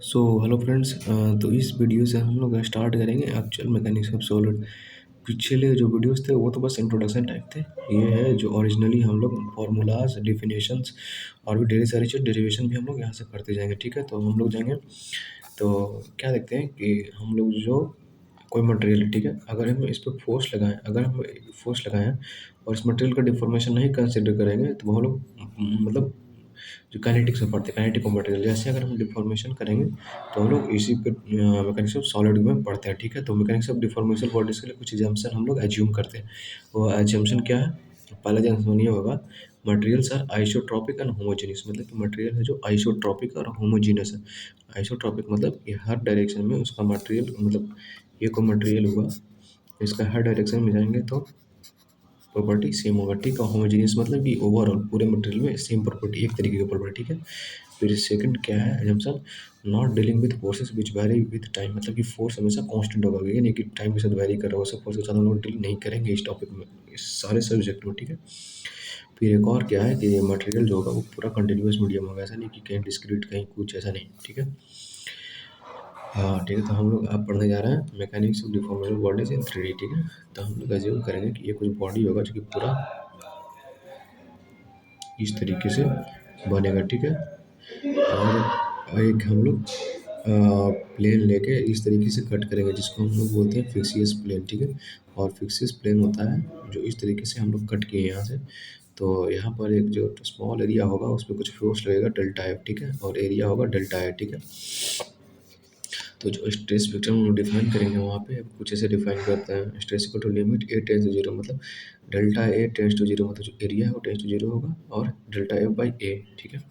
So hello friends. तो इस video से हम लोग स्टार्ट करेंगे एक्चुअल मैकेनिक्स ऑफ सॉलिड। पिछले जो वीडियोस थे वो तो बस इंट्रोडक्शन टाइप थे। ये है जो ओरिजिनली हम लोग फार्मूलाज डिफिनेशंस और भी ढेर सारी चीज़ डेरिवेशन भी हम लोग यहाँ से करते जाएंगे। ठीक है, तो हम लोग जाएंगे तो क्या देखते हैं कि हम लोग जो कोई मटेरियल है, ठीक है, अगर हम इस पर फोर्स लगाएं, अगर हम फोर्स लगाएं और इस मटेरियल का डिफॉर्मेशन नहीं कंसिडर करेंगे तो वो हम लोग मतलब जो काइनेटिक्स में पढ़ते हैं, काइनेटिक ऑफ मटेरियल, जैसे अगर हम डिफॉर्मेशन करेंगे तो हम लोग इसी पे मैकेनिक्स ऑफ सॉलिड में पढ़ते हैं। ठीक है, तो मैकेनिक्स ऑफ डिफॉर्मेशन बॉडीज के लिए कुछ एग्जाम्पल हम लोग एज्यूम करते हैं। वो एज्यूम्पन क्या है? पहला एग्जाम्पल ये होगा, materials are isotropic and homogeneous. मतलब कि मटेरियल है जो आइसोट्रॉपिक और होमोजेनियस है। आइसोट्रॉपिक मतलब ये हर डायरेक्शन में उसका मटेरियल, मतलब ये कोई मटेरियल हुआ, इसका हर डायरेक्शन में जाएंगे तो प्रॉपर्टी सेम होगा। ठीक है, होमोजेनियस मतलब कि ओवरऑल पूरे मटेरियल में सेम प्रॉपर्टी, एक तरीके की प्रॉपर्टी। ठीक है, फिर सेकंड क्या है assumption, not dealing with forces which vary with time. मतलब कि फोर्स हमेशा कांस्टेंट होगा, ये नहीं कि टाइम के साथ वैरी कर रहा हो, सब फोर्स के साथ हम लोग डील नहीं करेंगे इस टॉपिक में, इस सारे सब्जेक्ट में। ठीक है, फिर एक और क्या है कि ये मटेरियल जो होगा वो पूरा कंटिन्यूस मीडियम होगा, ऐसा नहीं कि कहीं डिस्क्रीट कहीं कुछ, ऐसा नहीं। ठीक है, हाँ ठीक है, तो हम लोग अब पढ़ने जा रहे हैं mechanics of deformable bodies in 3D। ठीक है, तो हम लोग एज्यूम करेंगे कि ये कुछ बॉडी होगा जो कि पूरा इस तरीके से बनेगा। ठीक है, और एक हम लोग प्लेन लेके इस तरीके से कट करेंगे जिसको हम लोग बोलते हैं फिक्सियस प्लेन। ठीक है, और फिक्सियस प्लेन होता है जो इस तरीके से हम लोग कट किए यहाँ से। तो यहाँ पर एक जो स्मॉल एरिया होगा उसमें कुछ फोर्स लगेगा डेल्टा एफ। ठीक है, और एरिया होगा डेल्टा ए। ठीक है, तो जो स्ट्रेस वेक्टर हम लोग डिफाइन करेंगे वहाँ पे कुछ ऐसे डिफाइन करते हैं, stress equal to limit A tends to zero, मतलब delta A tends to zero, मतलब जो एरिया है वो टेंस टू जीरो होगा, और डेल्टा एफ बाई ए। ठीक है,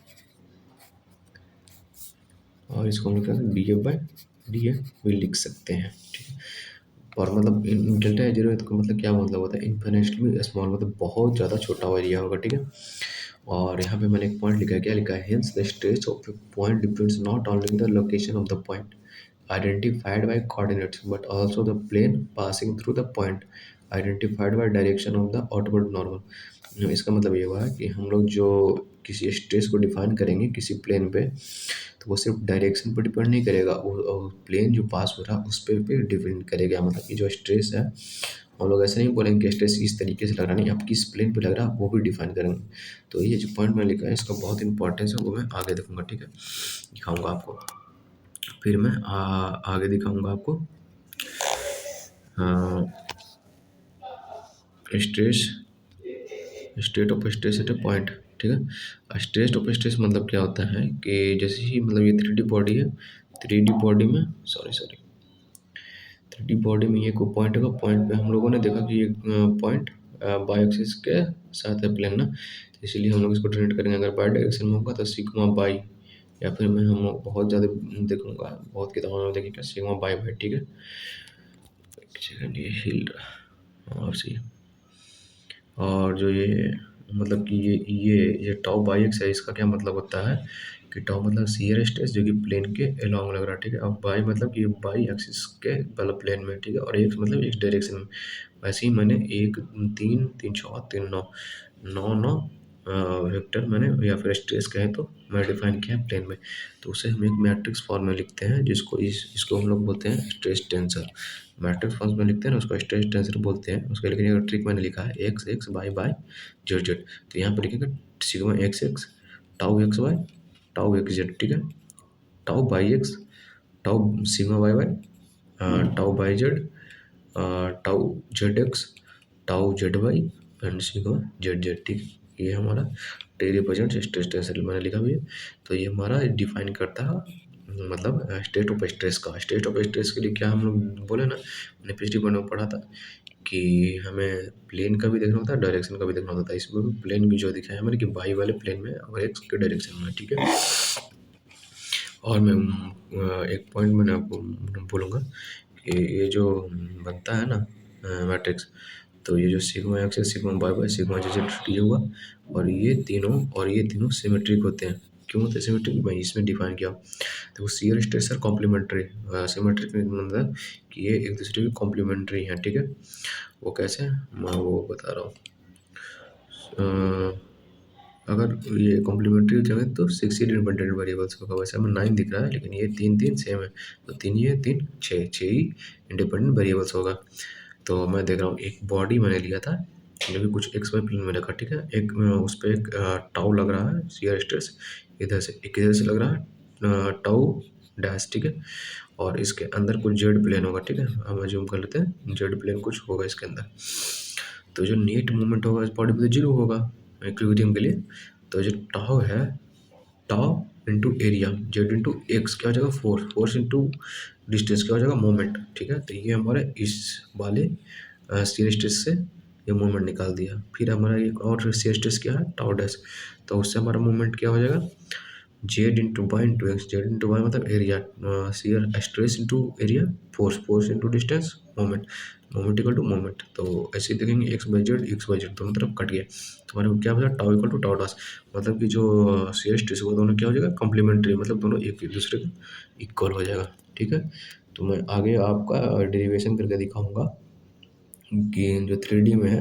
और इसको हम लोग B F by D F भी लिख सकते हैं। ठीक है, और मतलब डेल्टा ए जीरो है तो मतलब क्या मतलब होता है, इन्फिनिटली स्मॉल, मतलब बहुत ज़्यादा छोटा एरिया होगा। ठीक है, और यहाँ पे मैंने एक पॉइंट लिखा है, क्या लिखा है, hence the stress of A point depends not only the location of the point identified by coordinates but also the plane passing through the point identified by direction of the outward normal। इसका मतलब ये हुआ है कि हम लोग जो किसी स्ट्रेस को डिफाइन करेंगे किसी प्लेन पे, तो वो सिर्फ डायरेक्शन पर डिपेंड नहीं करेगा, वो प्लेन जो पास हो रहा है उस पर भी डिपेंड करेगा। मतलब कि जो स्ट्रेस है, हम लोग ऐसे नहीं बोलेंगे कि स्ट्रेस इस तरीके से लग रहा, नहीं, आप किस प्लेन पे लग रहा है वो भी डिफाइन करेंगे। तो ये जो पॉइंट मैंने लिखा है इसका बहुत इंपॉर्टेंस है, वो मैं आगे देखूंगा। ठीक है, दिखाऊंगा आपको, फिर मैं आगे दिखाऊंगा आपको stress, state of stress eight A point. ठीक है, स्टेट ऑफ स्ट्रेस मतलब क्या होता है कि जैसे ही मतलब ये 3D बॉडी है, 3D बॉडी में सॉरी 3D बॉडी में ये कोई पॉइंट होगा, पॉइंट पे हम लोगों ने देखा कि ये पॉइंट बाई एक्सिस के साथ है प्लेन ना, तो इसीलिए हम लोग इसको डिनोट करेंगे। अगर बाई डायरेक्शन में होगा तो सिग्मा बाई, या फिर मैं हम लोग बहुत ज़्यादा देखूंगा, बहुत किताबों में देखिएगा सिग्मा बाई बाई। ठीक है, एक सेकंड, ये हिल रहा और सी, और जो ये मतलब कि ये टाउ बाई एक्स है, इसका क्या मतलब होता है कि टाउ मतलब शियर स्ट्रेस जो कि प्लेन के अलोंग लग रहा है। ठीक है, और बाई मतलब कि बाई एक्सिस के मतलब प्लेन में। ठीक है, और एक्स मतलब एक्स डायरेक्शन में। वैसे ही मैंने एक तीन तीन छः तीन नौ नौ नौ वेक्टर मैंने, या फिर स्ट्रेस कहें तो मैं डिफाइन किया है प्लेन में, तो उसे हम एक मैट्रिक्स फॉर्म में लिखते हैं जिसको इसको हम लोग बोलते हैं स्ट्रेस टेंसर। मैट्रिक्स फॉर्म में लिखते हैं ना उसको स्ट्रेस टेंसर बोलते हैं। उसके लिखने का ट्रिक मैंने लिखा है X X by by Z Z. तो यहाँ पर लिखेंगे sigma X X tau X by tau X Z. ठीक है, tau by X, tau sigma Y by tau by Z, tau Z X, tau Z Y and sigma Z Z. ठीक है, ये हमारा टी रिप्रेजेंट स्ट्रेस टेंसर मैंने लिखा भी है। तो ये हमारा डिफाइन करता है मतलब स्टेट ऑफ स्ट्रेस का। स्टेट ऑफ स्ट्रेस के लिए क्या हम लोग बोले ना, मैंने पिछली बार में पढ़ा था कि हमें प्लेन का भी देखना होता है, डायरेक्शन का भी देखना होता है। इसमें भी प्लेन भी जो दिखाया है मैंने कि बाई वाले प्लेन में और एक्स के डायरेक्शन में। ठीक है, और मैं एक पॉइंट मैंने आपको बोलूँगा कि ये जो बनता है ना मैट्रिक्स, तो ये जो सिग्मा एक्स है, sigma by by sigma Z ये हुआ, और ये तीनों सिमेट्रिक होते हैं। क्यों होते हैं सिमेट्रिक, मैं इसमें डिफाइन किया। तो वो शियर स्ट्रेस है कॉम्प्लीमेंट्री, सिमेट्रिक मतलब कि ये एक दूसरे के कॉम्प्लीमेंट्री हैं। ठीक है, वो कैसे मैं वो बता रहा हूँ। अगर ये कॉम्प्लीमेंट्री जगह तो 6 ही इंडिपेंडेंट वेरिएबल्स होगा। वैसे हमें 9 दिख रहा है, लेकिन ये 3 सेम है, तो 3 ये 3 6 ही इंडिपेंडेंट वेरिएबल्स होगा। तो मैं देख रहा हूँ एक बॉडी मैंने लिया था जो कि कुछ एक्स वाई प्लेन में रखा, ठीक है। एक उस पर एक टाउ लग रहा है शियर स्ट्रेस, इधर से लग रहा है टाउ डैश, ठीक है। और इसके अंदर कुछ जेड प्लेन होगा, ठीक है। हम अज्यूम कर लेते हैं जेड प्लेन कुछ होगा इसके अंदर। तो जो नेट मूवमेंट होगा इस बॉडी पे तो जीरो होगा इक्विलिब्रियम के लिए। तो जो टाउ है, tau into area, Z into x क्या हो जाएगा, फोर्स इंटू डिस्टेंस क्या हो जाएगा, मोमेंट, ठीक है। तो ये हमारे इस वाले शियर स्ट्रेस से ये मोमेंट निकाल दिया। फिर हमारा एक और शियर स्ट्रेस क्या है, टाउ डैश। तो उससे हमारा मोमेंट क्या हो जाएगा, Z into Y into X. Z into Y मतलब area, shear stress into area, force into distance, moment equal to moment. तो ऐसे ही देखेंगे एक्स बाई जेड दोनों तरफ कट गया, तो हमारे क्या बचा, tau equal to tau dash. मतलब कि जो शियर स्ट्रेस होगा दोनों क्या हो जाएगा, कॉम्प्लीमेंट्री, मतलब दोनों एक दूसरे के इक्वल हो जाएगा, ठीक है। तो मैं आगे आपका डेरिवेशन करके दिखाऊंगा कि जो 3D में है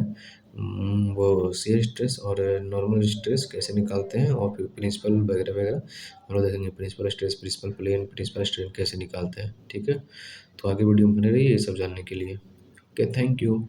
वो शियर स्ट्रेस और नॉर्मल स्ट्रेस कैसे निकालते हैं, और फिर प्रिंसिपल वगैरह वगैरह हम लोग देखेंगे, principal stress, principal plane, principal strain कैसे निकालते हैं, ठीक है। तो आगे वीडियो में बने रहिए ये सब जानने के लिए। Okay, thank you.